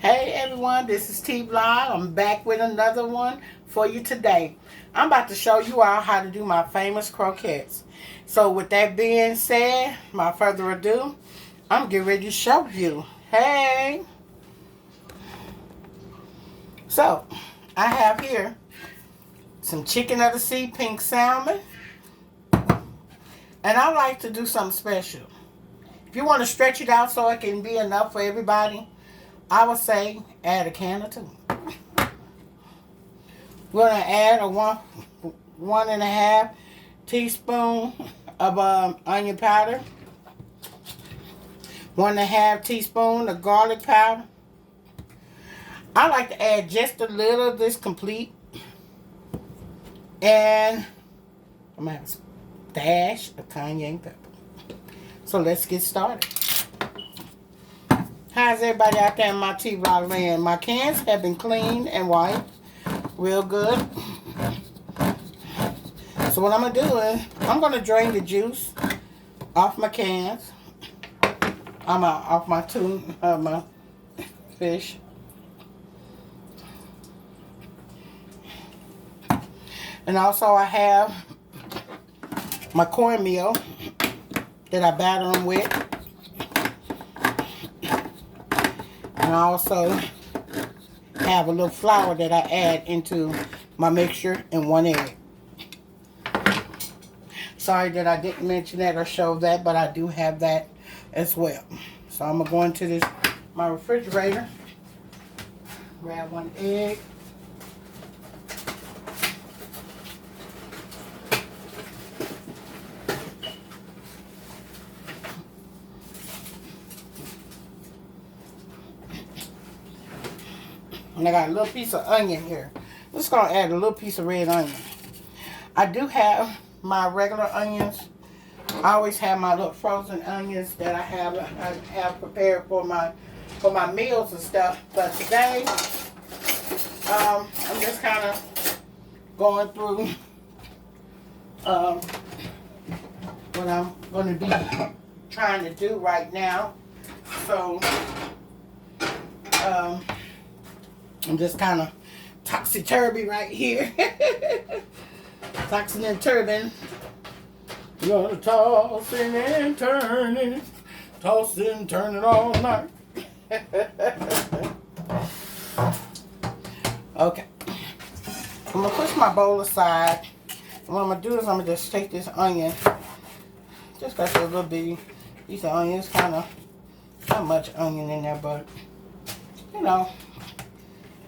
Hey everyone, this is T Vlog. I'm back with another one for you today. I'm about to show you all how to do my famous croquettes. So with that being said, without further ado, I'm getting ready to show you. Hey! So, I have here some chicken of the sea pink salmon. And I like to do something special. If you want to stretch it out so it can be enough for everybody, I would say add a can or two. We're going to add a one and a half teaspoon of onion powder, 1.5 teaspoon of garlic powder. I like to add just a little of this complete, and I'm going to have a dash of cayenne pepper. So let's get started. How's everybody out there in my T-Vlog land? My cans have been cleaned and wiped real good. So what I'm going to do is, I'm going to drain the juice off my cans. Off my my fish. And also I have my cornmeal that I batter them with. And I also have a little flour that I add into my mixture and 1 egg. Sorry that I didn't mention that or show that, but I do have that as well. So I'm going to go into my refrigerator, grab 1 egg. And I got a little piece of onion here. I'm just going to add a little piece of red onion. I do have my regular onions. I always have my little frozen onions that I have prepared for my meals and stuff. But today, I'm just kind of going through what I'm going to be trying to do right now. So, I'm just kind of topsy-turvy right here. Toxin and turban. Gonna tossing and turning, tossing, turning all night. Okay. I'm gonna push my bowl aside. And what I'm gonna do is I'm gonna just take this onion. Just got a little bitty piece of onions, kind of not much onion in there, but you know.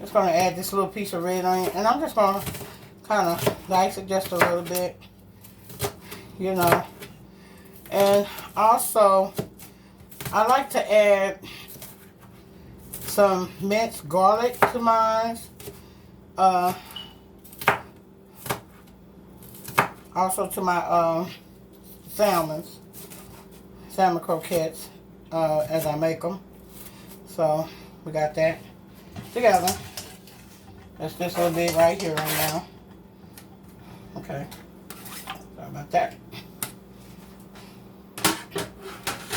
Just going to add this little piece of red onion. And I'm just going to kind of dice it just a little bit. You know. And also, I like to add some minced garlic to mine. Also to my salmon croquettes as I make them. So, we got that together. That's just a little bit right here right now. Okay. Sorry about that.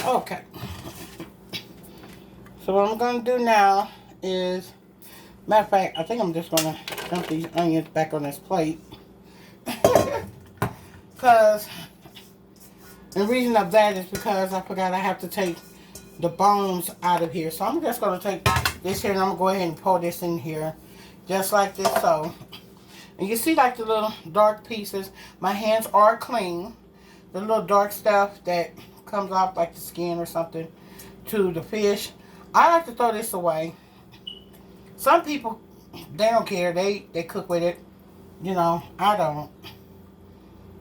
Okay. So what I'm going to do now is, matter of fact, I think I'm just going to dump these onions back on this plate. Because, the reason of that is because I forgot I have to take the bones out of here. So I'm just going to take this here and I'm going to go ahead and pour this in here. Just like this, so. And you see like the little dark pieces. My hands are clean. The little dark stuff that comes off like the skin or something to the fish. I like to throw this away. Some people, they don't care. They cook with it. You know, I don't.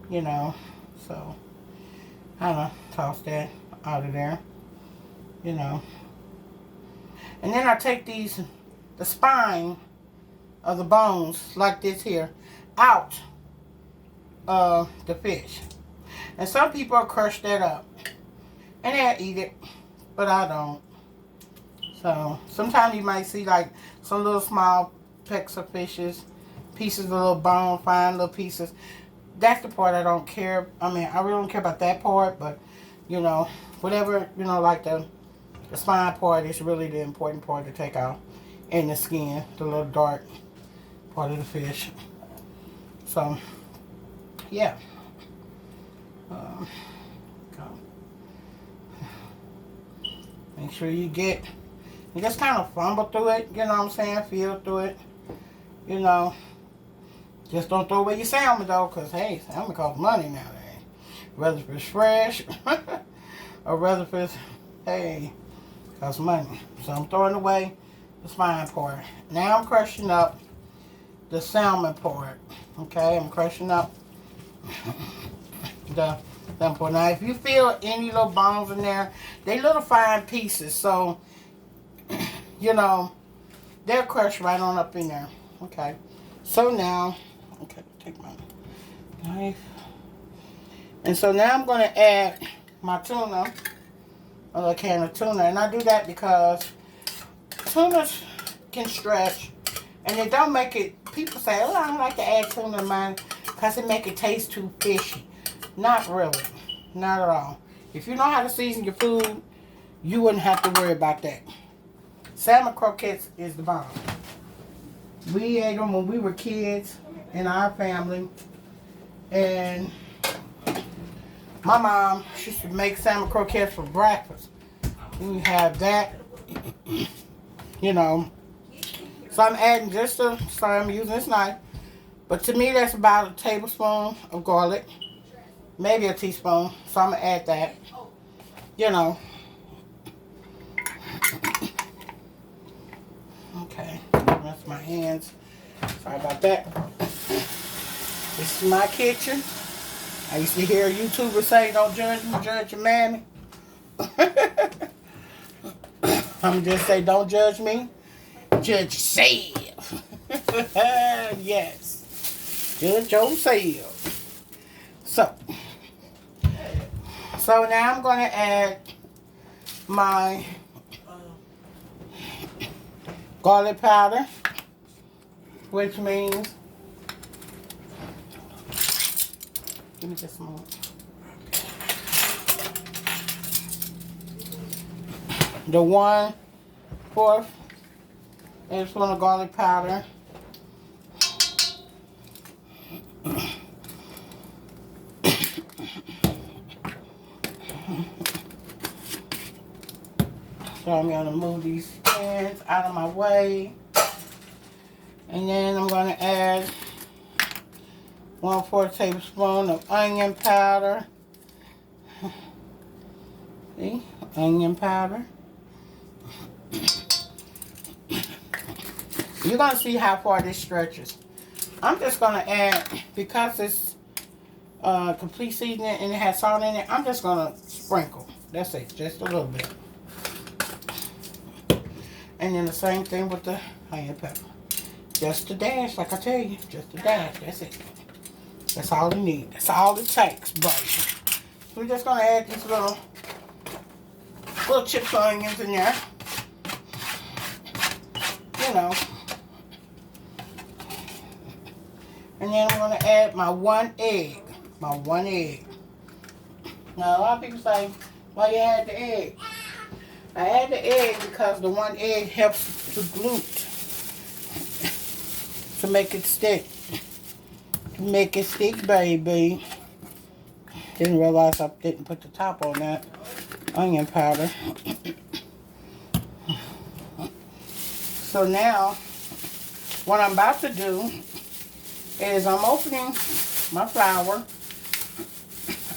You know, so I'm going to toss that out of there. You know. And then I take the spine of the bones, like this here, out of the fish. And some people crush that up. And they'll eat it, but I don't. So, sometimes you might see like some little small pecks of fishes, pieces of little bone, fine little pieces. That's the part I don't care. I mean, I really don't care about that part, but, you know, whatever, you know, like the spine part is really the important part to take out. in the skin, the little dark part of the fish. So, yeah. Make sure you just kind of fumble through it, you know what I'm saying? Feel through it, you know. Just don't throw away your salmon though, because hey, salmon costs money nowadays. Whether if it's fresh or whether if it's, hey, costs money. So I'm throwing away the spine part. Now I'm crushing up the salmon part. Okay, I'm crushing up the salmon part. Now if you feel any little bones in there, they little fine pieces. So, you know, they'll crush right on up in there. Okay. So now, okay, take my knife. And so now I'm going to add my tuna, a little can of tuna. And I do that because tunas can stretch. And it don't make it, people say, oh, I don't like to add tuna in mine because it make it taste too fishy. Not really. Not at all. If you know how to season your food, you wouldn't have to worry about that. Salmon croquettes is the bomb. We ate them when we were kids in our family. And my mom, she used to make salmon croquettes for breakfast. We have that, you know. So I'm adding just sorry I'm using this knife. But to me that's about a tablespoon of garlic. Maybe a teaspoon. So I'm going to add that. You know. Okay. That's my hands. Sorry about that. This is my kitchen. I used to hear YouTubers say, don't judge me, judge your mammy. I'm just say, don't judge me, judge yourself. Yes. Judge yourself. So now I'm going to add my garlic powder, which means, give me just a moment. The 1/4 tablespoon of garlic powder. So I'm going to move these cans out of my way. And then I'm going to add 1/4 tablespoon of onion powder. See? Onion powder. You're going to see how far this stretches. I'm just going to add, because it's complete seasoning and it has salt in it, I'm just going to sprinkle. That's it, just a little bit. And then the same thing with the onion pepper. Just a dash, like I tell you, just a dash, that's it. That's all you need. That's all it takes, buddy. So we're just going to add these little chips of onions in there. You know. And then I'm going to add my 1 egg. My 1 egg. Now, a lot of people say, why you add the egg? I add the egg because the 1 egg helps to glute. To make it stick. To make it stick, baby. Didn't realize I didn't put the top on that onion powder. So now, what I'm about to do is I'm opening my flour.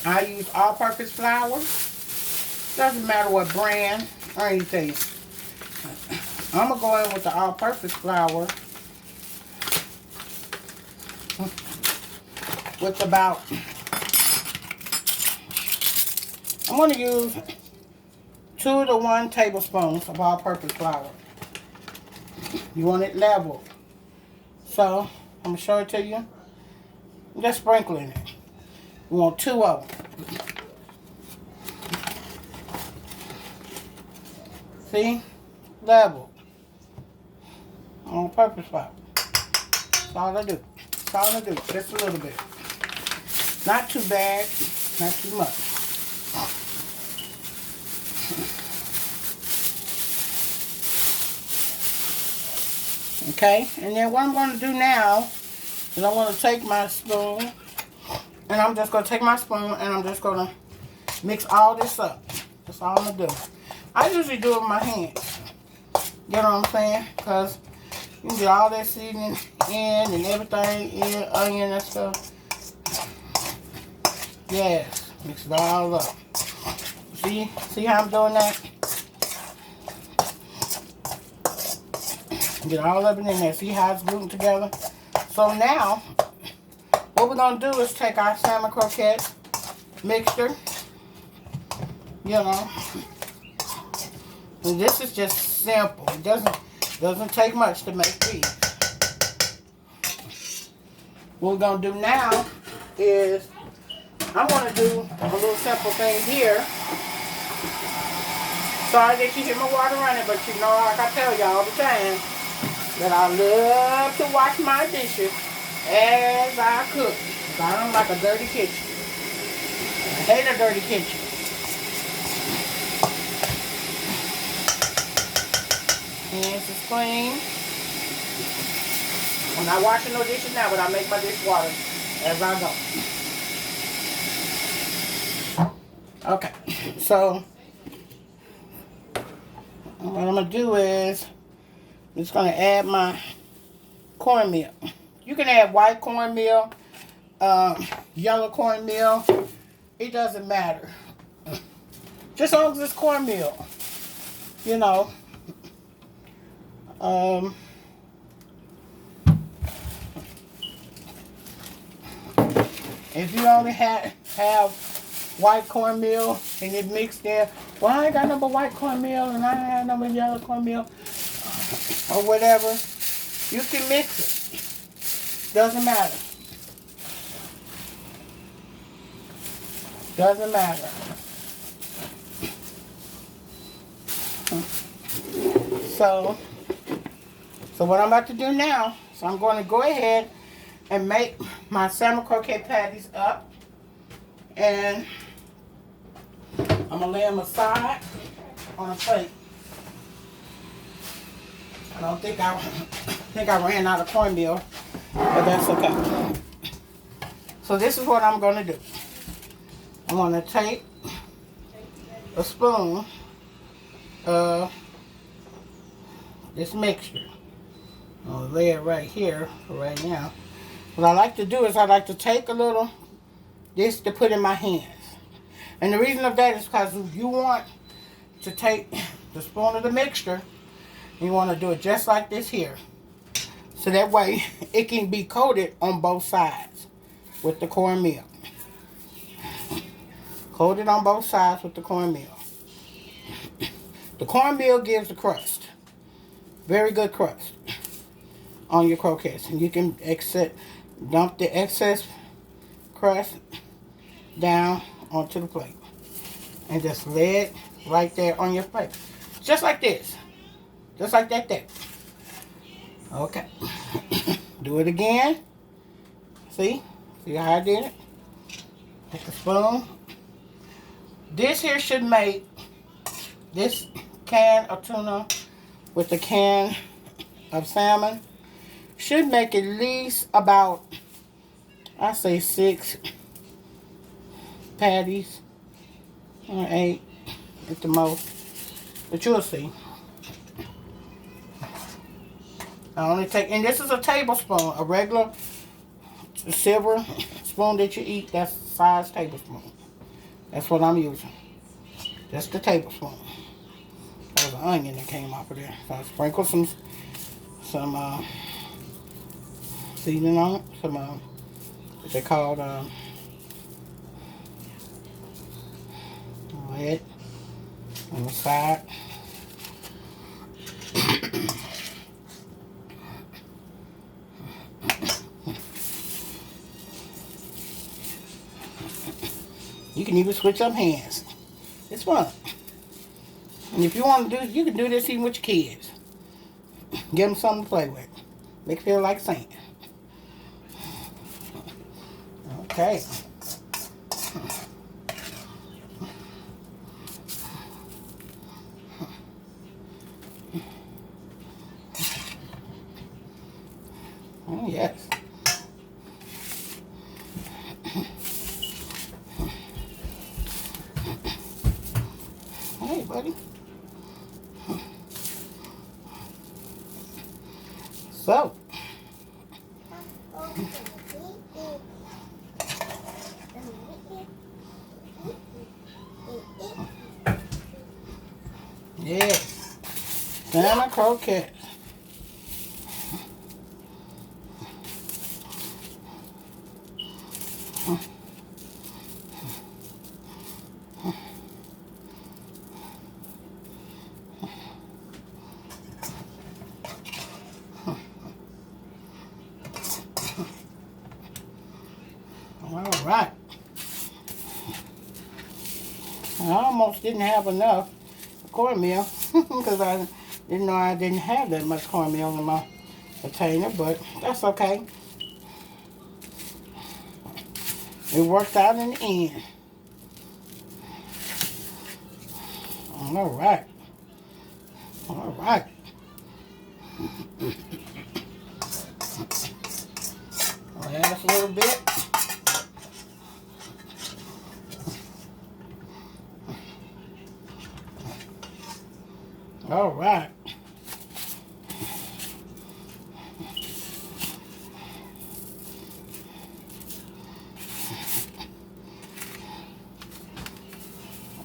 I use all-purpose flour. Doesn't matter what brand or anything. I'm going to go in with the all-purpose flour with about, I'm going to use 2 to 1 tablespoons of all-purpose flour. You want it level. So, I'm going to show it to you. Just sprinkling it. You want 2 of them. See? Level. On purpose flour. That's all I do. That's all I do. Just a little bit. Not too bad. Not too much. Okay, and then what I'm going to do now is I'm going to take my spoon, and I'm just going to take my spoon, and I'm just going to mix all this up. That's all I'm going to do. I usually do it with my hands. You know what I'm saying? Because you can get all that seasoning in and everything in, onion and stuff. Yes, mix it all up. See how I'm doing that? Get all of it in there. See how it's gluing together? So now, what we're going to do is take our salmon croquette mixture. You know. And this is just simple. It doesn't take much to make these. What we're going to do now is I'm going to do a little simple thing here. Sorry that you hear my water running, but you know, like I tell you all the time, that I love to wash my dishes as I cook. I don't like a dirty kitchen. I hate a dirty kitchen. Hands is clean. I'm not washing no dishes now, but I make my dishwater as I go. Okay, so what I'm going to do is I'm just going to add my cornmeal. You can add white cornmeal, yellow cornmeal. It doesn't matter. Just as long as it's cornmeal. You know. If you only have white cornmeal and it mixed in, well, I ain't got no but white cornmeal and I ain't got no but yellow cornmeal or whatever, you can mix it. Doesn't matter. Doesn't matter. So what I'm about to do now, so I'm going to go ahead and make my salmon croquette patties up. And I'm going to lay them aside on a plate. I don't think I ran out of cornmeal, but that's okay. So this is what I'm going to do. I'm going to take a spoon of this mixture. I'm going to lay it right here for right now. What I like to do is I like to take a little this to put in my hands. And the reason of that is because if you want to take the spoon of the mixture, you want to do it just like this here. So that way it can be coated on both sides with the cornmeal. Coated on both sides with the cornmeal. The cornmeal gives the crust. Very good crust on your croquettes. And you can dump the excess crust down onto the plate. And just lay it right there on your plate. Just like this. Just like that there. Okay. Do it again. See? See how I did it? Take a spoon. This here should make this can of tuna with the can of salmon should make at least about, I say 6 patties or 8 at the most, but you'll see. I only take, and this is a tablespoon, a regular silver spoon that you eat, that's size tablespoon. That's what I'm using. Just a tablespoon. There was an onion that came off of there. So I sprinkle some seasoning on it. Some what they called red on the side. You can even switch up hands. It's fun. And if you want to do, you can do this even with your kids. Give them something to play with. Make it feel like sand. Okay. Oh, yes. Hey, buddy. So. Yes. Salmon croquettes. All right. I almost didn't have enough cornmeal because I didn't know I didn't have that much cornmeal in my container, but that's okay. It worked out in the end. All right. All right. Last little bit. All right.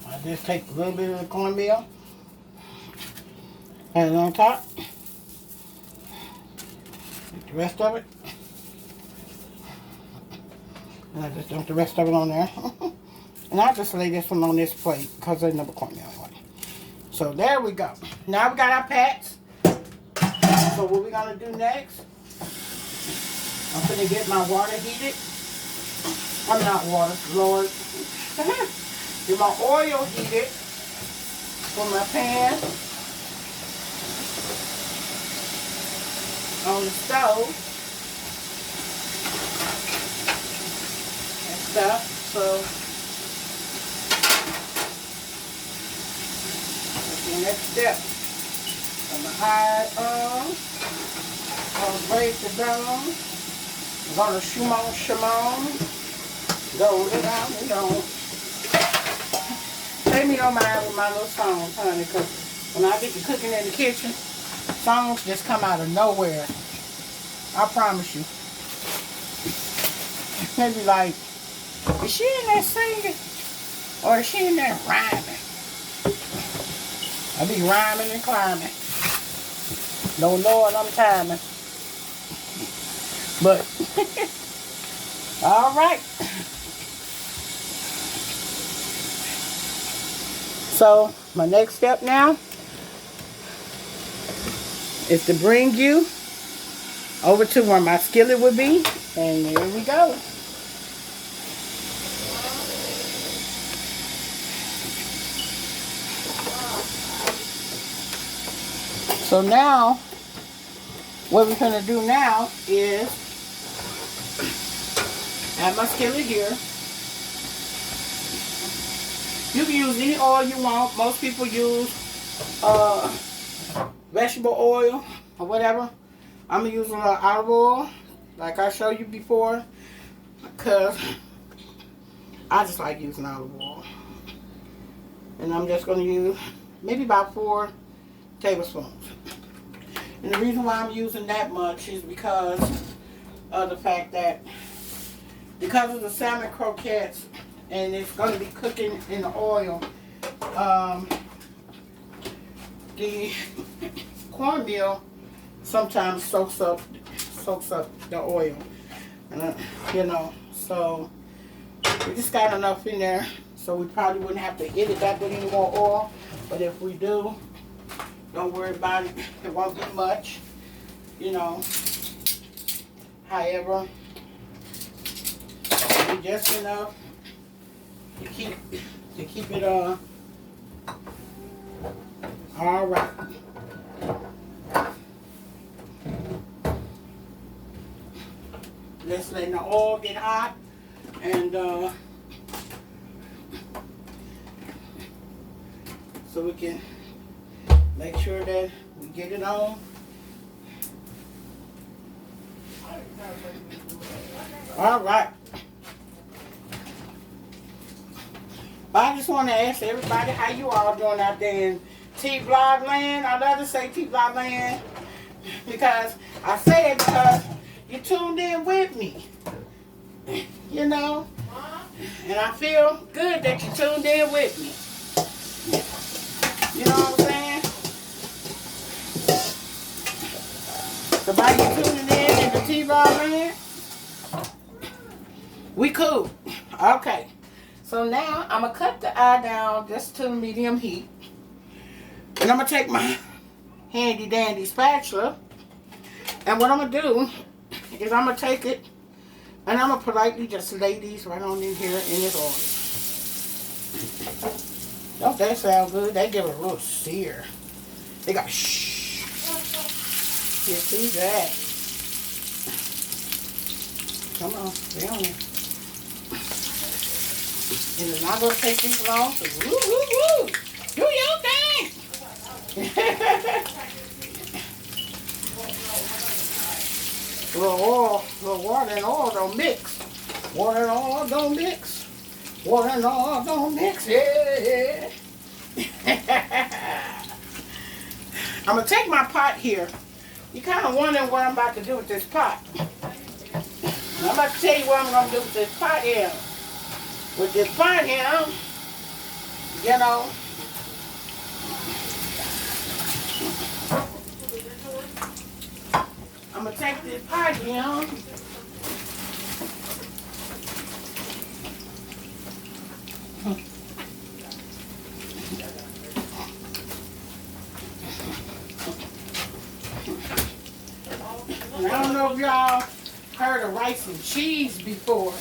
I just take a little bit of the cornmeal, add it on top, get the rest of it, and I just dump the rest of it on there. And I'll just lay this one on this plate because there's no cornmeal on it. So there we go. Now we got our pats. So what we're going to do next, I'm going to get my water heated. I'm not water, Lord. Get my oil heated for my pan on the stove and stuff. So that's the next step. I'm going to hide on. I'm going to braise it down. I'm going to shimon. Go down and down. Take me on mind with my little songs, honey, because when I get to cooking in the kitchen, songs just come out of nowhere. I promise you. They be like, is she in there singing? Or is she in there rhyming? I be rhyming and climbing. No Lord, I'm timing. But, all right. So, my next step now is to bring you over to where my skillet would be. And there we go. So now, what we're going to do now is add my skillet here. You can use any oil you want. Most people use vegetable oil or whatever. I'm using olive oil, like I showed you before, because I just like using olive oil. And I'm just going to use maybe about 4 tablespoons. And the reason why I'm using that much is because of the fact that because of the salmon croquettes, and it's going to be cooking in the oil, the cornmeal sometimes soaks up the oil, and you know, so we just got enough in there, so we probably wouldn't have to hit it back with any more oil. But if we do, don't worry about it. It won't be much, you know. However, it'll be just enough to keep it all right. Let's let the oil get hot, and so we can make sure that we get it on All right. But I just want to ask everybody how you all doing out there in T-Vlog land. I love to say T-Vlog land because I say it because you tuned in with me. You know? And I feel good that you tuned in with me. You know what I'm saying? So by you tuning in the T-Vlog land, we cool. Okay. So now I'm going to cut the eye down just to medium heat. And I'm going to take my handy dandy spatula. And what I'm going to do is I'm going to take it and I'm going to politely just lay these right on in here in this oil. Don't that sound good? They give it a little sear. They got shh. Here, see that. Come on, stay on there. And it's not going to take this long. So woo, woo, woo. Do your thing. Little oil, little water and oil don't mix. Water and oil don't mix. Water and oil don't mix. Yeah. I'm going to take my pot here. You're kind of wondering what I'm about to do with this pot. I'm about to tell you what I'm going to do with this pot here. With this pot here, you know, I'm going to take this pot here. I don't know if y'all heard of rice and cheese before.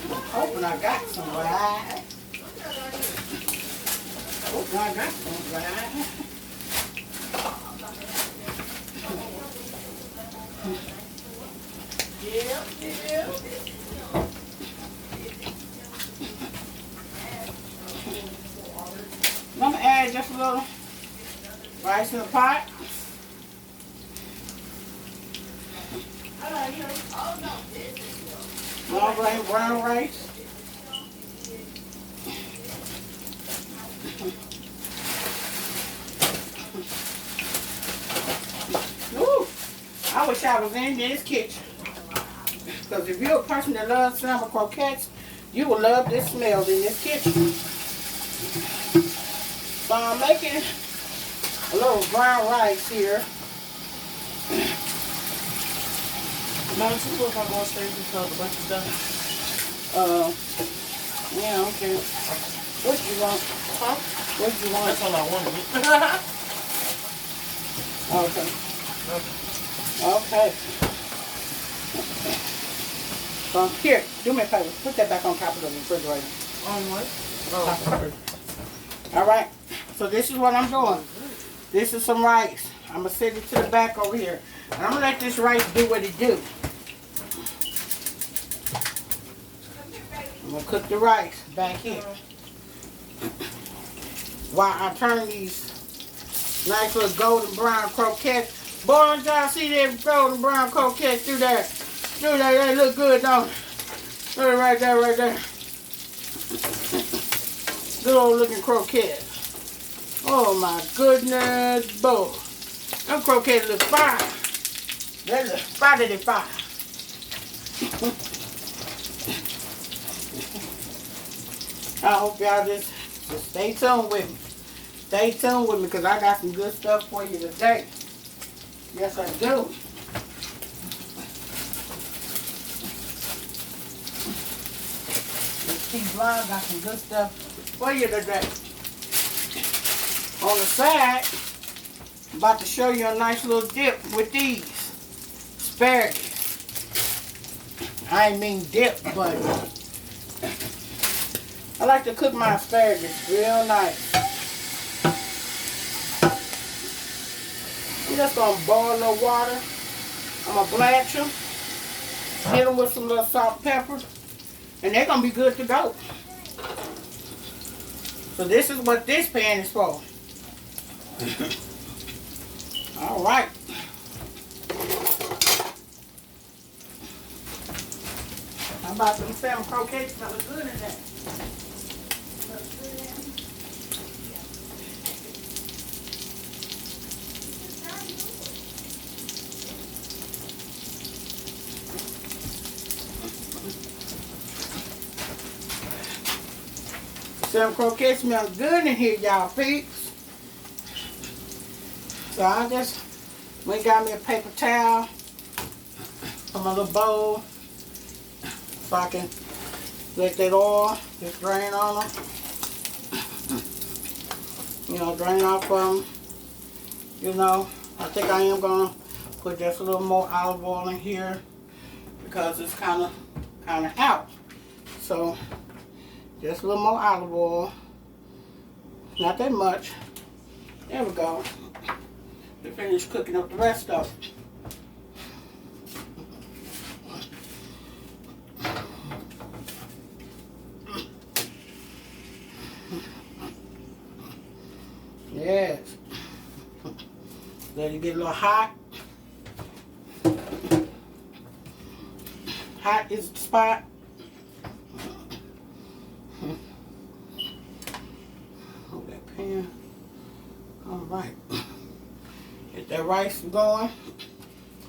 I'm hoping I got some right. Hoping I got some right. Yeah. I'm going to add just a little rice in the pot. Long grain brown rice. Ooh, I wish I was in this kitchen. Because if you're a person that loves salmon croquettes, you will love this smell in this kitchen. So I'm making a little brown rice here. Mom, you look like I'm going straight because a bunch of stuff. Yeah, okay. What you want? Huh? What you want? That's all I wanted. Okay. So here, do me a favor. Put that back on top of the refrigerator. On what? Oh. All right. So this is what I'm doing. This is some rice. I'm gonna set it to the back over here, and I'm gonna let this rice do what it do. I'm gonna cook the rice back here while I turn these nice little golden brown croquettes. Boy, y'all see them golden brown croquettes through there? Do that, they look good, don't they? Look right there, right there. Good old looking croquettes. Oh my goodness, boy. Them croquettes look fine. They look fine. I hope y'all just stay tuned with me. Stay tuned with me because I got some good stuff for you today. Yes, I do. This T-Vlog got some good stuff for you today. On the side, I'm about to show you a nice little dip with these asparagus. I ain't mean dip, but I like to cook my asparagus real nice. I'm just going to boil a little water. I'm going to blanch them. Hit them with some little salt and pepper. And they're going to be good to go. So this is what this pan is for. All right. about them salmon croquettes smelling good in there. Salmon croquettes smell good in here, y'all peeps. So I just went and got me a paper towel from my little bowl so I can let that oil just drain on them. You know, drain off them. You know, I think I am gonna put just a little more olive oil in here because it's kind of out. So just a little more olive oil. Not that much. There we go. To finish cooking up the rest of it. Yes. Let it get a little hot. Hot is the spot. Hold that pan. All right. Get that rice going.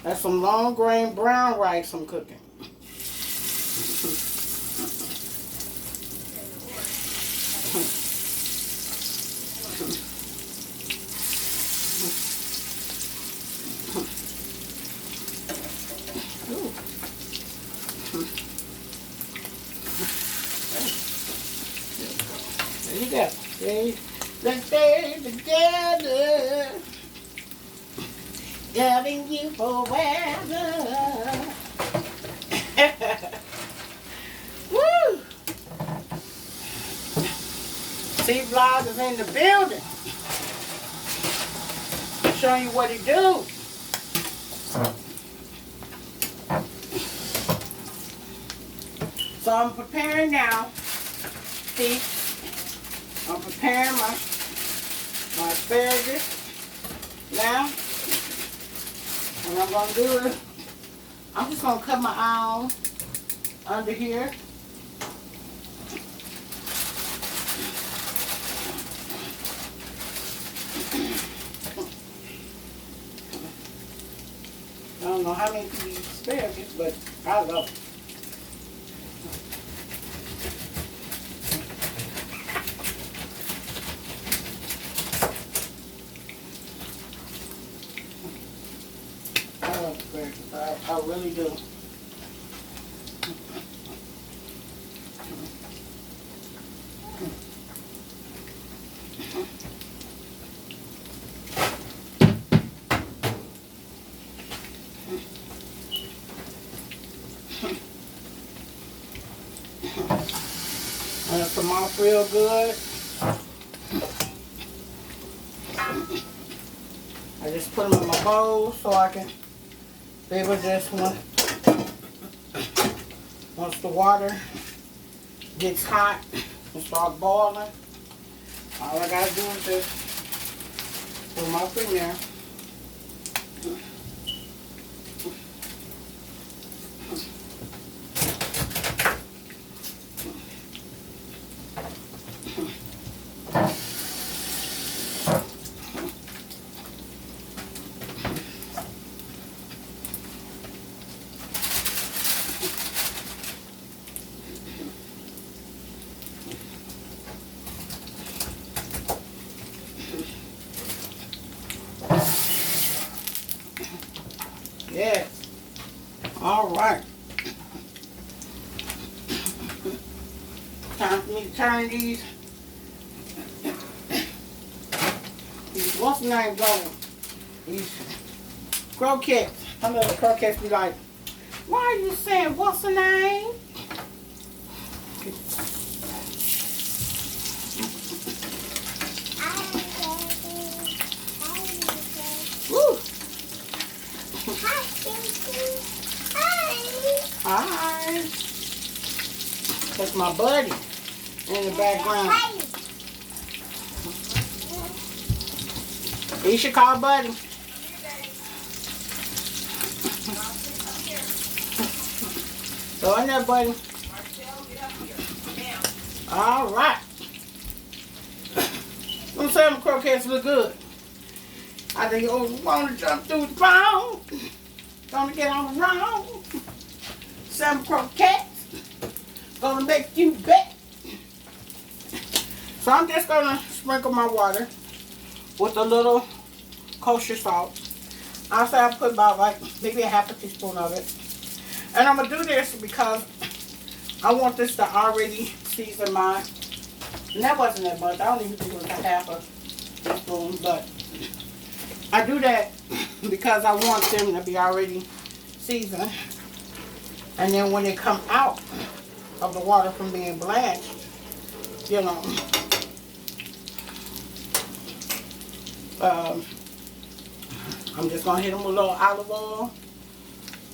That's some long grain brown rice I'm cooking. There you go. Let's stay together. Loving you forever. Woo! T-Vlog is in the building. Showing you what he do. So I'm preparing now. See, I'm preparing my asparagus now. And I'm going to do it. I'm just going to cut my eye under here. I don't know how many people eat asparagus, but I love it. I love asparagus. I really do. And it's come off real good. I just put them in my bowl so I can be able to just once the water gets hot and start boiling, all I gotta do is just put them up in there. Yes. All right. Time for me to turn these what's the name going? These croquettes. I know the croquettes be like, why are you saying what's the name? Woo. Hi. That's my buddy in the background. You should call Buddy. Go in there, Buddy. All right. Them salmon croquettes look good. I think you want to jump through the phone. Gonna get on the road. Salmon croquettes. Gonna make you bet. So I'm just gonna sprinkle my water with a little kosher salt. I'll say I put about like maybe a half a teaspoon of it. And I'm gonna do this because I want this to already season mine. And that wasn't that much. I don't even think it was a half a teaspoon, but I do that because I want them to be already seasoned. And then when they come out of the water from being blanched, you know, I'm just gonna hit them with a little olive oil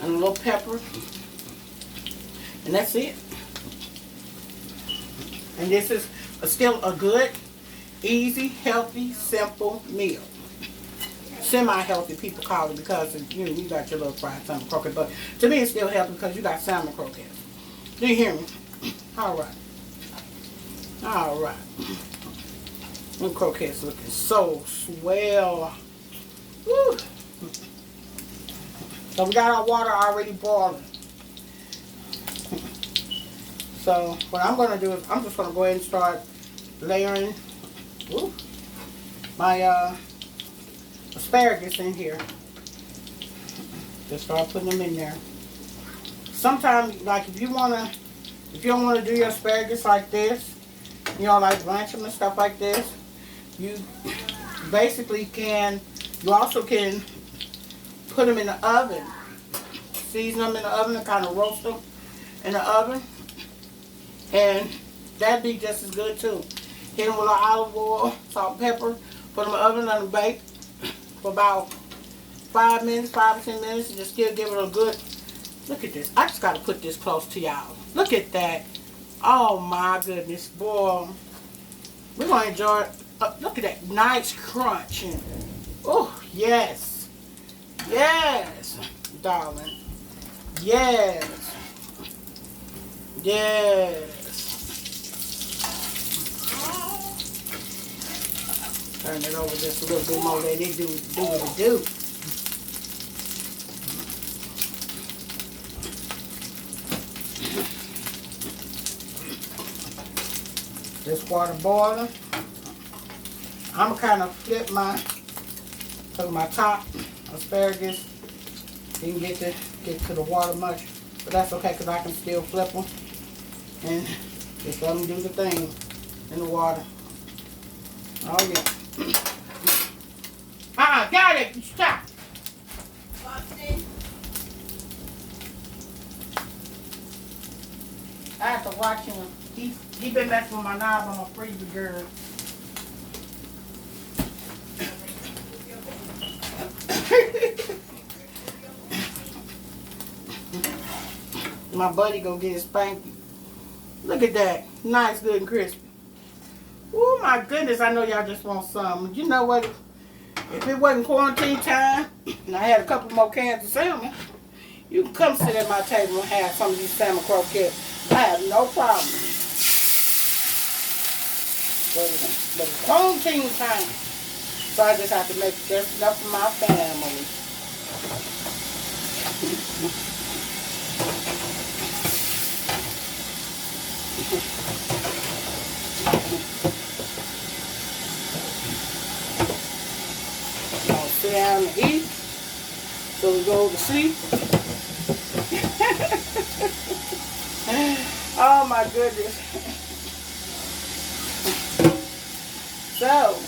and a little pepper, and that's it. And this is still a good, easy, healthy, simple meal. Semi-healthy people call it because you know you got your little fried salmon croquette, but to me it's still healthy because you got salmon croquettes. Do you hear me? All right, all right. Them croquettes looking so swell. Woo. So we got our water already boiling. So what I'm going to do is I'm just going to go ahead and start layering my asparagus in here. Just start putting them in there. Sometimes, like if you don't want to do your asparagus like this, you know, like blanch them and stuff like this, you basically you also can put them in the oven, season them in the oven and kind of roast them in the oven, and that'd be just as good too. Hit them with a olive oil, salt and pepper, put them in the oven, let them bake for about 5 to 10 minutes, and just still give it a good, look at this. I just got to put this close to y'all. Look at that. Oh my goodness, boy. We're going to enjoy it. Look at that nice crunch. Oh, yes. Yes, darling. Yes. Yes. Turn it over just a little bit more. Let it do what it do. This water boiling. I'm gonna kind of flip my top asparagus. Didn't get to the water much, but that's okay because I can still flip them and just let them do the thing in the water. Oh yeah. Got it. Stop. I have to watch him. He been messing with my knob on my freezer, girl. My buddy go get his spanky. Look at that. Nice, good, and crispy. Oh my goodness, I know y'all just want some. You know what? If it wasn't quarantine time, and I had a couple more cans of salmon, you can come sit at my table and have some of these salmon croquettes. I have no problem. But it's quarantine time, so I just have to make just enough for my family. I'll sit down and eat, so we go to sleep. Oh my goodness. So,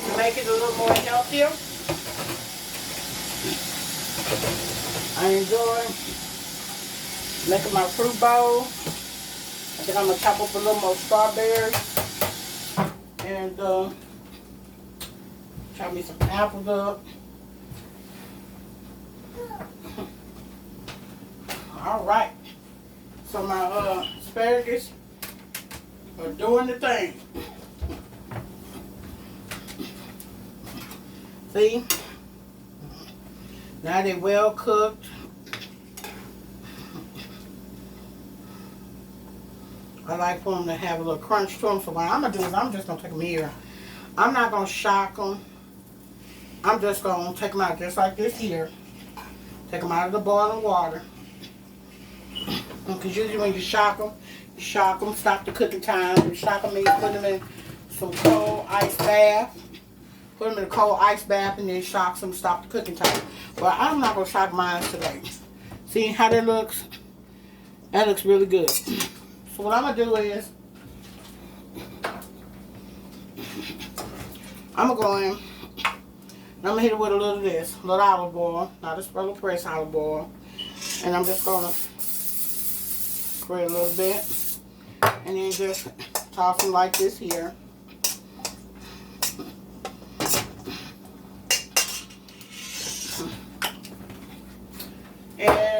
to make it a little more healthier, I enjoy making my fruit bowl. I think I'm going to chop up a little more strawberries and chop me some apples up. All right. So my asparagus are doing the thing. See? Now they're well cooked. I like for them to have a little crunch to them. So what I'm going to do is I'm just going to take them here. I'm not going to shock them. I'm just going to take them out just like this here. Take them out of the boiling water. Because usually when you shock them, stop the cooking time. You shock them, you put them in some cold ice bath. Put them in a cold ice bath and then shock them, stop the cooking time. Well, I'm not going to shock mine today. See how that looks? That looks really good. So what I'm going to do is, I'm going to go in, and I'm going to hit it with a little of this, a little olive oil, not a little pressed olive oil. And I'm just going to spread a little bit, and then just toss them like this here. And